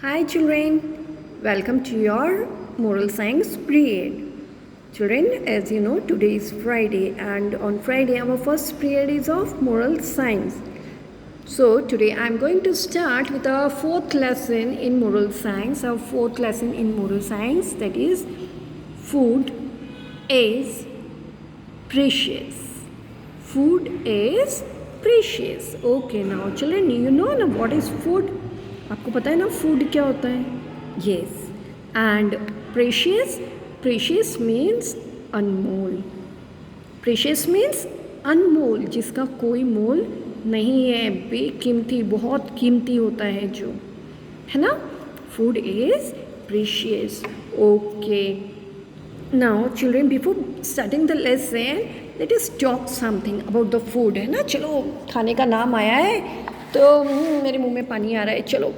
Hi children, welcome to your moral science period. Children, as you know, today is Friday and on Friday our first period is of moral science. So today I am going to start with our fourth lesson in moral science. Our fourth lesson in moral science, that is food is precious. Food is precious. Okay, now children, you know ना what is food? आपको पता है ना food क्या होता है? Yes. And precious, precious means Anmol. Precious means अनमोल, जिसका कोई मोल नहीं है, बेकीमती, बहुत कीमती होता है जो, है ना? Food is precious. Okay. Now children, before starting the lesson, let us talk something about the food, है ना? चलो खाने का नाम आया है तो मेरे मुंह में पानी आ रहा है. चलो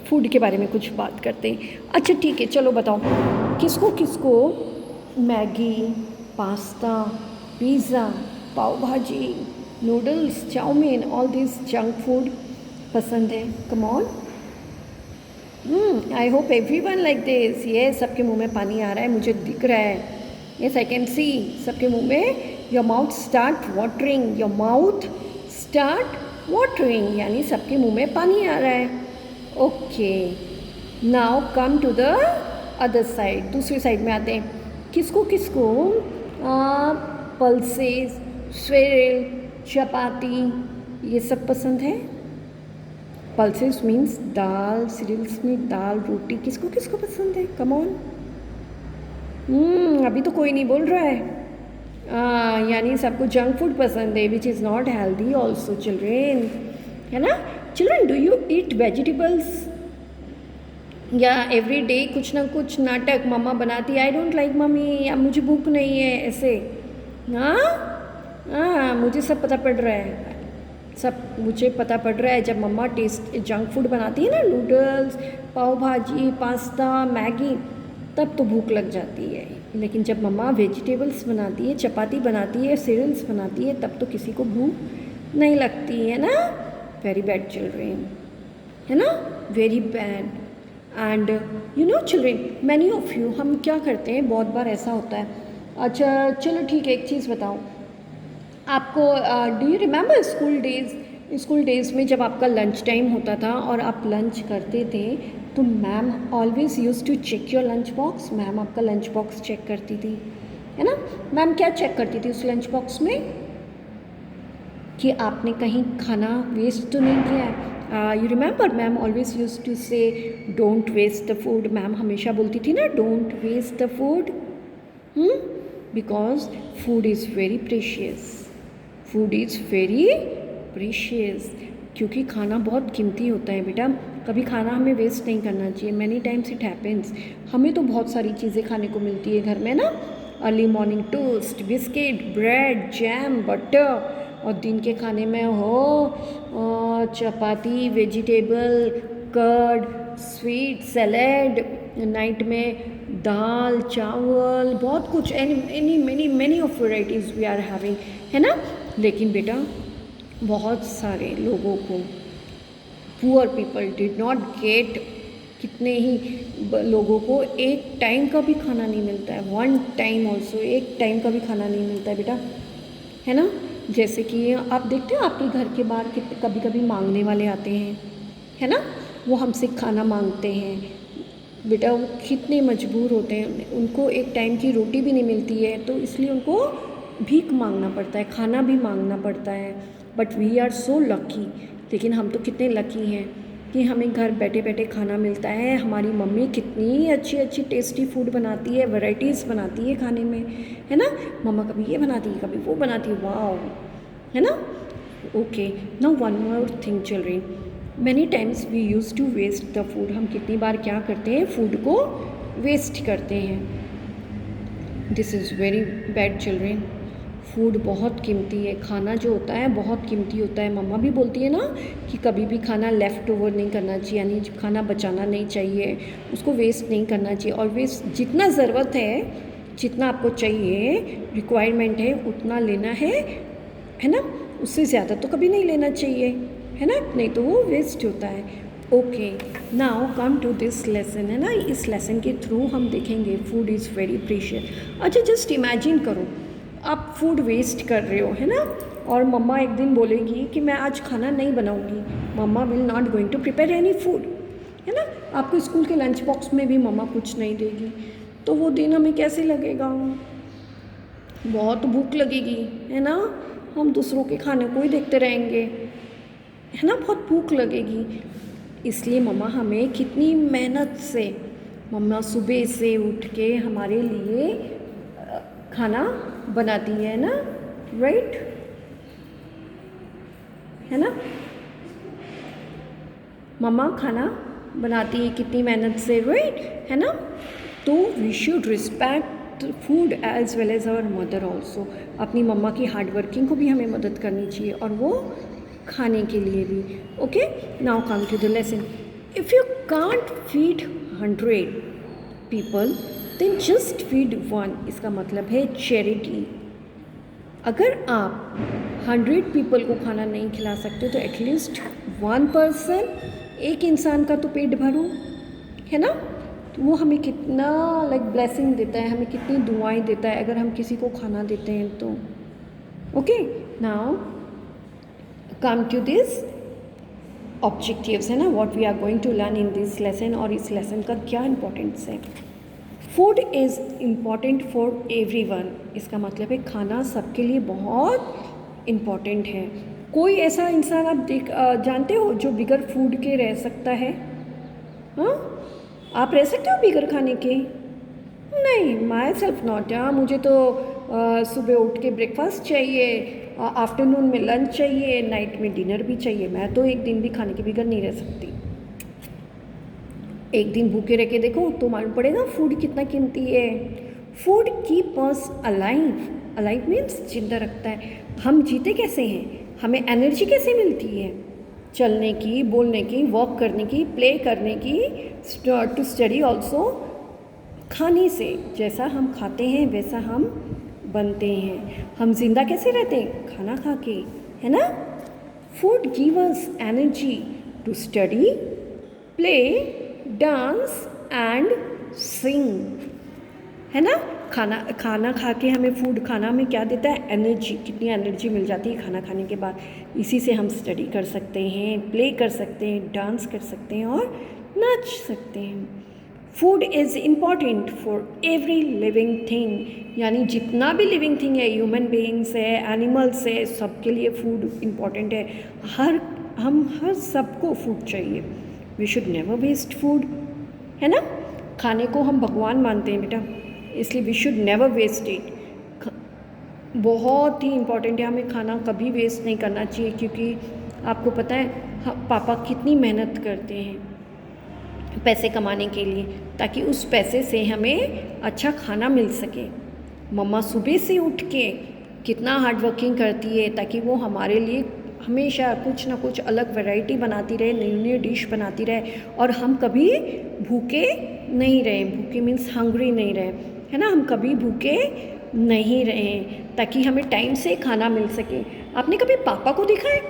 फूड के बारे में कुछ बात करते हैं. अच्छा ठीक है, चलो बताओ किसको किसको Maggi, pasta, pizza, pav bhaji, noodles, chow mein, all this junk food पसंद है? Come on. I hope everyone like this. ये सबके मुंह में पानी आ रहा है, मुझे दिख रहा है. Yes I can see. सबके मुंह में your mouth start watering, your mouth start watering, यानी सबके मुंह में पानी आ रहा है. Okay, now come to the other side. दूसरी साइड में आते हैं. किसको किसको पल्सेस, स्वेरेल, चपाती, ये सब पसंद है? पल्सेस मीन्स दाल, सीरियल्स में दाल, रोटी. किसको किसको पसंद है? Come on. अभी तो कोई नहीं बोल रहा है. यानी सबको जंक फूड पसंद है, which is not healthy also children, है ना? Children, do you eat vegetables? या एवरी डे कुछ ना कुछ नाटक मम्मा बनाती है, आई डोंट लाइक मम्मी, या मुझे भूख नहीं है, ऐसे. हाँ, मुझे सब पता पड़ रहा है, सब मुझे पता पड़ रहा है. जब मम्मा टेस्ट जंक फूड बनाती है ना, नूडल्स, पाव भाजी, पास्ता, मैगी, तब तो भूख लग जाती है. लेकिन जब मम्मा वेजिटेबल्स बनाती है, चपाती बनाती है, सीरियल्स बनाती है, तब तो किसी को भूख नहीं लगती है ना. वेरी बैड चिल्ड्रेन, है ना? Very bad. And you know children, many of you, हम क्या करते हैं, बहुत बार ऐसा होता है. अच्छा चलो ठीक है, एक चीज़ बताओ आपको. Do you remember school days में जब आपका लंच टाइम होता था और आप लंच करते थे, तो ma'am always use to check your lunch box. Ma'am आपका लंच बॉक्स चेक करती थी, है ना? मैम क्या चेक करती थी उस लंच बॉक्स में? कि आपने कहीं खाना वेस्ट तो नहीं किया है. You remember ma'am always use to say don't waste the food. Ma'am हमेशा बोलती थी ना, don't waste the food, because food is very precious. Food is very precious, क्योंकि खाना बहुत कीमती होता है बेटा. कभी खाना हमें वेस्ट नहीं करना चाहिए. Many times it happens. हमें तो बहुत सारी चीज़ें खाने को मिलती है घर में ना. Early morning toast, biscuit, bread, jam, butter, और दिन के खाने में हो chapati, vegetable, curd, sweet, salad. Night में दाल, चावल, बहुत कुछ, any many of varieties we are having, है ना? लेकिन बेटा बहुत सारे लोगों को, poor people did not get, कितने ही लोगों को एक टाइम का भी खाना नहीं मिलता है. वन टाइम ऑल्सो, एक टाइम का भी खाना नहीं मिलता है बेटा, है ना? जैसे कि आप देखते हो आपके घर के बाहर कितने कभी कभी मांगने वाले आते हैं, है ना? वो हमसे खाना मांगते हैं बेटा. वो कितने मजबूर होते हैं, उनको एक टाइम की रोटी भी नहीं मिलती है, तो इसलिए उनको भीख मांगना पड़ता है, खाना भी मांगना पड़ता है. But we are so lucky. लेकिन हम तो कितने लकी हैं कि हमें घर बैठे बैठे खाना मिलता है. हमारी मम्मी कितनी अच्छी अच्छी टेस्टी फूड बनाती है, वैराइटीज़ बनाती है खाने में, है ना? मम्मा कभी ये बनाती है, कभी वो बनाती है. वाओ, है ना? Okay, now one more thing children, many times we use to waste the food. हम कितनी बार क्या करते हैं, फूड को वेस्ट करते हैं. This is very bad children. Food बहुत कीमती है. खाना जो होता है बहुत कीमती होता है. मम्मा भी बोलती है ना कि कभी भी खाना लेफ़्ट ओवर नहीं करना चाहिए, यानी खाना बचाना नहीं चाहिए, उसको वेस्ट नहीं करना चाहिए. ऑलवेज जितना ज़रूरत है, जितना आपको चाहिए, रिक्वायरमेंट है, उतना लेना है ना? उससे ज़्यादा तो कभी नहीं लेना चाहिए, है ना? नहीं तो वो वेस्ट होता है. Okay, now come to this lesson, है ना। इस लेसन के थ्रू हम देखेंगे फूड इज़ वेरी प्रीशियस। अच्छा, जस्ट इमेजिन करो आप फूड वेस्ट कर रहे हो, है ना, और मम्मा एक दिन बोलेगी कि मैं आज खाना नहीं बनाऊंगी, mama will not going to prepare any food, है ना। आपको स्कूल के लंच बॉक्स में भी मम्मा कुछ नहीं देगी, तो वो दिन हमें कैसे लगेगा? बहुत भूख लगेगी, है ना। हम दूसरों के खाने को ही देखते रहेंगे, है ना, बहुत भूख लगेगी। इसलिए मम्मा हमें कितनी मेहनत से, मम्मा सुबह से उठ के हमारे लिए खाना बनाती है ना, राइट, है ना। मम्मा खाना बनाती है कितनी मेहनत से, राइट, है ना। तो we should respect food as well as our mother also. अपनी मम्मा की हार्ड वर्किंग को भी हमें मदद करनी चाहिए, और वो खाने के लिए भी। Okay, now come to the lesson. If you can't feed 100 people then just feed 1। इसका मतलब है चैरिटी। अगर आप 100 पीपल को खाना नहीं खिला सकते तो एटलीस्ट 1 पर्सन, एक इंसान का तो पेट भरो, है ना। तो वो हमें कितना लाइक ब्लेसिंग देता है, हमें कितनी दुआएं देता है अगर हम किसी को खाना देते हैं तो। Okay, now come to this objectives, है ना, what we are going to learn in this lesson, और इस लेसन का क्या इंपॉर्टेंस है। Food is important for everyone. इसका मतलब है खाना सबके लिए बहुत इम्पॉर्टेंट है। कोई ऐसा इंसान आप जानते हो जो बिगर फूड के रह सकता है? हाँ, आप रह सकते हो बिगर खाने के? नहीं, माई सेल्फ नॉट। हाँ, मुझे तो सुबह उठ के ब्रेकफास्ट चाहिए, आफ्टरनून में लंच चाहिए, नाइट में डिनर भी चाहिए। मैं तो एक दिन भी खाने के बिगर नहीं रह सकती। एक दिन भूखे रह के देखो तो मालूम पड़ेगा फूड कितना कीमती है। Food keep us alive. Alive means जिंदा रखता है। हम जीते कैसे हैं, हमें एनर्जी कैसे मिलती है? चलने की, बोलने की, वॉक करने की, प्ले करने की, टू स्टडी ऑल्सो। खाने से, जैसा हम खाते हैं वैसा हम बनते हैं। हम जिंदा कैसे रहते हैं? खाना खा के, है ना। Food give us energy to study, play, dance and sing, है ना। खाना खा के हमें फूड, खाना हमें क्या देता है? एनर्जी। कितनी एनर्जी मिल जाती है खाना खाने के बाद। इसी से हम स्टडी कर सकते हैं, प्ले कर सकते हैं, डांस कर सकते हैं और नाच सकते हैं। Food is important for every living thing, यानी जितना भी लिविंग थिंग है, ह्यूमन बीइंग्स है, एनिमल्स है, सबके लिए फूड इम्पॉर्टेंट है। हम हर सबको फूड चाहिए। We should never waste food, है ना। खाने को हम भगवान मानते हैं बेटा, इसलिए we should never waste it. बहुत ही इम्पॉर्टेंट है, हमें खाना कभी वेस्ट नहीं करना चाहिए, क्योंकि आपको पता है पापा कितनी मेहनत करते हैं पैसे कमाने के लिए, ताकि उस पैसे से हमें अच्छा खाना मिल सके। मम्मा सुबह से उठ के कितना हार्ड वर्किंग करती है ताकि वो हमारे लिए हमेशा कुछ ना कुछ अलग वैरायटी बनाती रहे, नई नई डिश बनाती रहे, और हम कभी भूखे नहीं रहे। भूखे मीन्स हंग्री नहीं रहे, है ना। हम कभी भूखे नहीं रहे ताकि हमें टाइम से खाना मिल सके। आपने कभी पापा को देखा है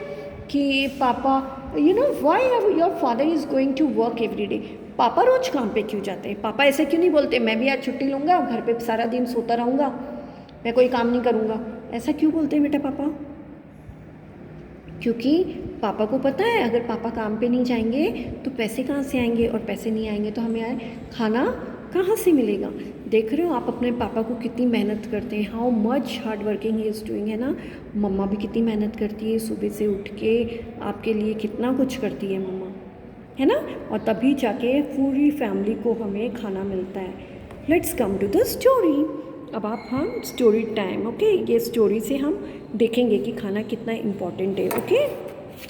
कि पापा, you know why your father is going to work every day? पापा रोज़ काम पे क्यों जाते हैं? पापा ऐसे क्यों नहीं बोलते मैं भी आज छुट्टी लूँगा, घर पे सारा दिन सोता रहूँगा, मैं कोई काम नहीं करूँगा? ऐसा क्यों बोलते हैं बेटा पापा? क्योंकि पापा को पता है अगर पापा काम पे नहीं जाएंगे तो पैसे कहाँ से आएंगे, और पैसे नहीं आएंगे तो हमें यार खाना कहाँ से मिलेगा। देख रहे हो आप अपने पापा को कितनी मेहनत करते हैं, how much hard working he is doing, है ना। मम्मा भी कितनी मेहनत करती है, सुबह से उठ के आपके लिए कितना कुछ करती है मम्मा, है ना। और तभी जाके पूरी फैमिली को हमें खाना मिलता है। Let's come to the story. अब आप हम स्टोरी टाइम, ओके। ये स्टोरी से हम देखेंगे कि खाना कितना इम्पोर्टेंट है, okay.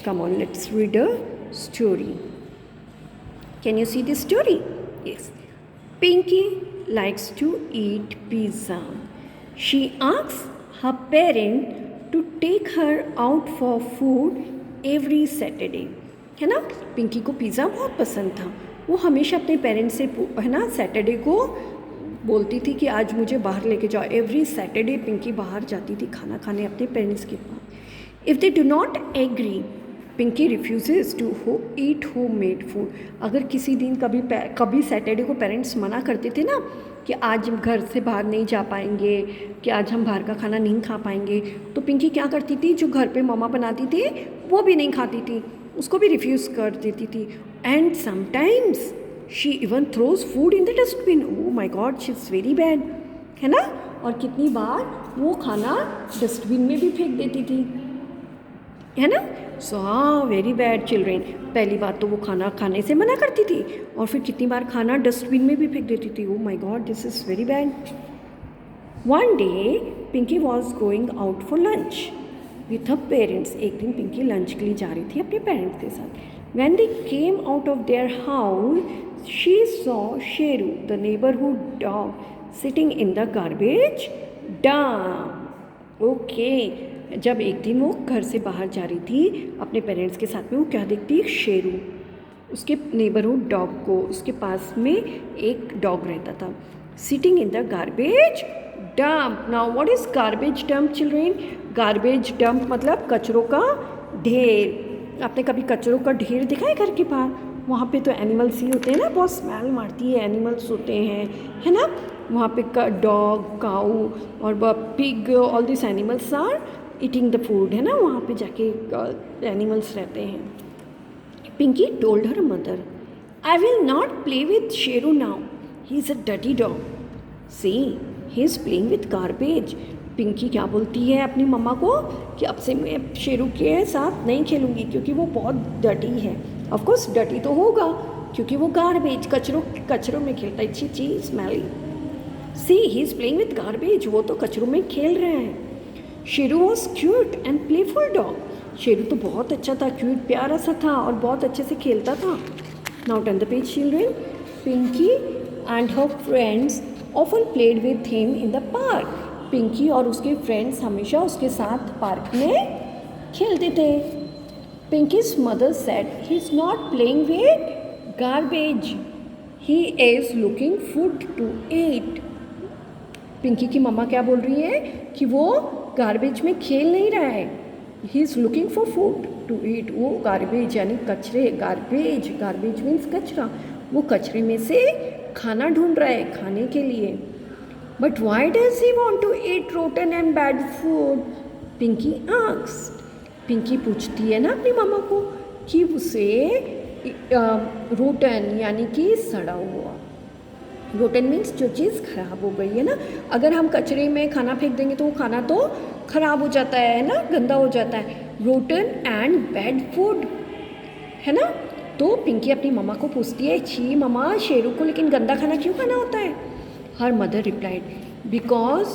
Come on, let's read a story. Can you see this story? Yes. Pinky likes to eat pizza. She asks her parent to take her out for food every Saturday. है ना, पिंकी को pizza बहुत पसंद था। वो हमेशा अपने parents से, है ना, सैटरडे को बोलती थी कि आज मुझे बाहर लेके जाओ। एवरी सैटरडे पिंकी बाहर जाती थी खाना खाने अपने पेरेंट्स के पास। If they do not agree, Pinky refuses to eat home made food. अगर किसी दिन कभी सैटरडे को पेरेंट्स मना करते थे ना कि आज हम घर से बाहर नहीं जा पाएंगे, कि आज हम बाहर का खाना नहीं खा पाएंगे, तो पिंकी क्या करती थी, जो घर पे मम्मा बनाती थी वो भी नहीं खाती थी, उसको भी रिफ्यूज़ कर देती थी। And sometimes she even throws food in the dustbin. Oh my God, she is very bad, है ना। और कितनी बार वो खाना डस्टबिन में भी फेंक देती थी, है ना। सो हाँ, वेरी बैड चिल्ड्रेन। पहली बात तो वो खाना खाने से मना करती थी, और फिर कितनी बार खाना डस्टबिन में भी फेंक देती थी। Oh my God, this is very bad. One day Pinky was going out for lunch with her parents. एक दिन पिंकी लंच के लिए जा रही थी अपने पेरेंट्स के साथ। When they came out of their house she saw Sheru the neighbourhood dog sitting in the garbage dump. Okay, जब एक दिन वो घर से बाहर जा रही थी अपने पेरेंट्स के साथ में, वो क्या देखती, शेरू, उसके नेबरहुड डॉग को, उसके पास में एक डॉग रहता था, sitting in the garbage dump. Now what is garbage dump children? Garbage dump मतलब कचरों का ढेर। आपने कभी कचरों का ढेर देखा है घर के बाहर? वहाँ पे तो एनिमल्स ही होते हैं ना, बहुत स्मेल मारती है, एनिमल्स होते हैं, है ना। वहाँ पे डॉग, काऊ और pig, all this animals are eating the food, है ना। वहाँ पे जाके एनिमल्स रहते हैं। Pinky told her mother, I will not play with Sheru now, he is a dirty dog, see he is playing with garbage. Pinky क्या बोलती है अपनी मम्मा को कि अब से मैं शेरू के साथ नहीं खेलूँगी क्योंकि वो बहुत डर्टी है। ऑफ कोर्स डर्टी तो होगा क्योंकि वो गार्बेज, कचरों में खेलता है, छी smelly. See he is playing with garbage, वो तो कचरों में खेल रहे हैं। Sheru was cute and playful dog. Sheru तो बहुत अच्छा था, क्यूट, प्यारा सा था और बहुत अच्छे से खेलता था। Now turn the page children. Pinky and her friends often played with him in the park. Pinky और उसके फ्रेंड्स हमेशा उसके साथ पार्क में खेलते थे। पिंकी's mother said he is not playing with garbage, he is looking food to eat। Pinky की मम्मा क्या बोल रही है कि वो गार्बेज में खेल नहीं रहा है, he is looking for food to eat. वो गार्बेज यानी कचरे, गार्बेज मीन्स कचरा, वो कचरे में से खाना ढूंढ रहा है खाने के लिए। But why does he want to eat rotten and bad food? Pinky asked. Pinky पूछती है ना अपनी मम्मा को कि उसे रोटन यानी कि सड़ा हुआ, रोटन मीन्स जो चीज़ ख़राब हो गई है ना। अगर हम कचरे में खाना फेंक देंगे तो वो खाना तो ख़राब हो जाता है ना, गंदा हो जाता है। रोटन एंड बैड फूड, है ना। तो पिंकी अपनी मम्मा को पूछती है, छी मम्मा, शेरू को लेकिन गंदा खाना क्यों खाना होता है? Her mother replied, because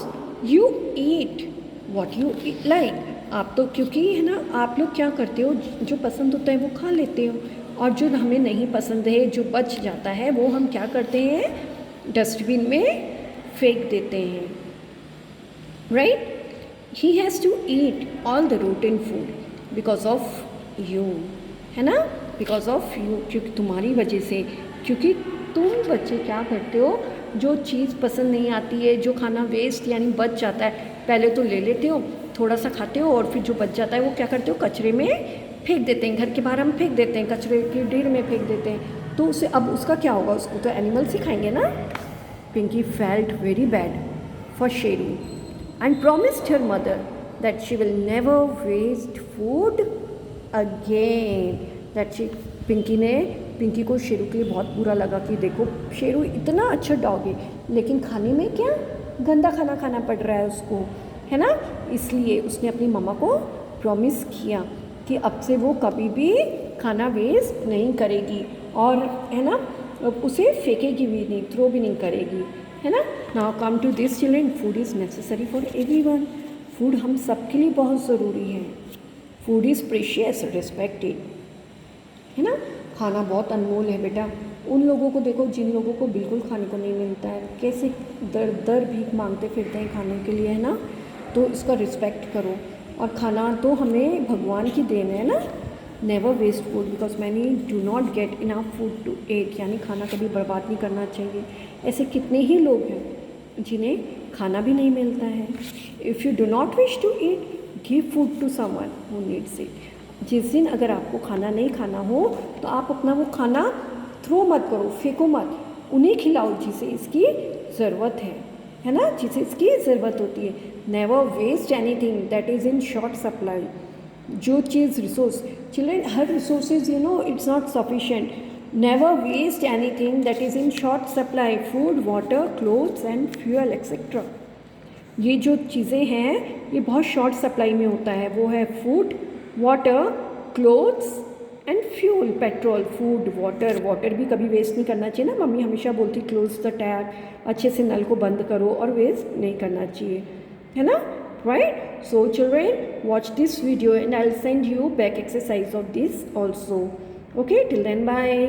you eat what you like. आप तो क्योंकि है ना, आप लोग क्या करते हो, जो पसंद होता है वो खा लेते हो, और जो हमें नहीं पसंद है, जो बच जाता है, वो हम क्या करते हैं, डस्टबिन में फेंक देते हैं, right. He has to eat all the rotten food because of you, है ना, बिकॉज ऑफ यू, क्योंकि तुम्हारी वजह से, क्योंकि तुम बच्चे क्या करते हो, जो चीज़ पसंद नहीं आती है, जो खाना वेस्ट यानी बच जाता है, पहले तो ले लेते हो, थोड़ा सा खाते हो, और फिर जो बच जाता है वो क्या करते हो, कचरे में फेंक देते हैं। घर के बाहर हम फेंक देते हैं, कचरे के ढेर में फेंक देते हैं। तो उसे अब उसका क्या होगा, उसको तो एनिमल्स ही खाएंगे ना। Pinky felt very bad for Sheru and promised her mother that she will never waste food again. Pinky को शेरू के लिए बहुत बुरा लगा कि देखो, शेरू इतना अच्छा डॉग है लेकिन खाने में क्या गंदा खाना खाना पड़ रहा है उसको, है ना। इसलिए उसने अपनी मम्मा को प्रॉमिस किया कि अब से वो कभी भी खाना वेस्ट नहीं करेगी, और है ना, उसे फेंकेगी भी नहीं, थ्रो भी नहीं करेगी, है ना। Now come to this children, food is necessary for everyone. Food हम सबके लिए बहुत ज़रूरी है। फूड इज़ प्रेशियस, रिस्पेक्टेड, है ना। खाना बहुत अनमोल है बेटा। उन लोगों को देखो जिन लोगों को बिल्कुल खाने को नहीं मिलता है, कैसे दर भीख मांगते फिरते हैं खाने के लिए, है ना। तो इसका रिस्पेक्ट करो, और खाना तो हमें भगवान की देन है ना। Never waste food because many do not get enough food to eat, यानी खाना कभी बर्बाद नहीं करना चाहिए। ऐसे कितने ही लोग हैं जिन्हें खाना भी नहीं मिलता है। If you do not wish to eat, give food to someone who needs it. जिस दिन अगर आपको खाना नहीं खाना हो तो आप अपना वो खाना थ्रो मत करो, फेंको मत, उन्हें खिलाओ जिसे इसकी ज़रूरत है ना, जिसे इसकी ज़रूरत होती है। Never waste anything that is in short supply. जो चीज़ रिसोर्स, चिल्ड्रन, हर resources it's not sufficient. Never waste anything that is in short supply, food, water, clothes and fuel etcetera. ये जो चीज़ें हैं ये बहुत शॉर्ट सप्लाई में होता है, वो है food, water, clothes and fuel, petrol, food, water भी कभी वेस्ट नहीं करना चाहिए ना। मम्मी हमेशा बोलती क्लोज द टैप, अच्छे से नल को बंद करो और वेस्ट नहीं करना चाहिए, है ना, right. So children, watch this video and I will send you back exercise of this also. Okay, till then bye.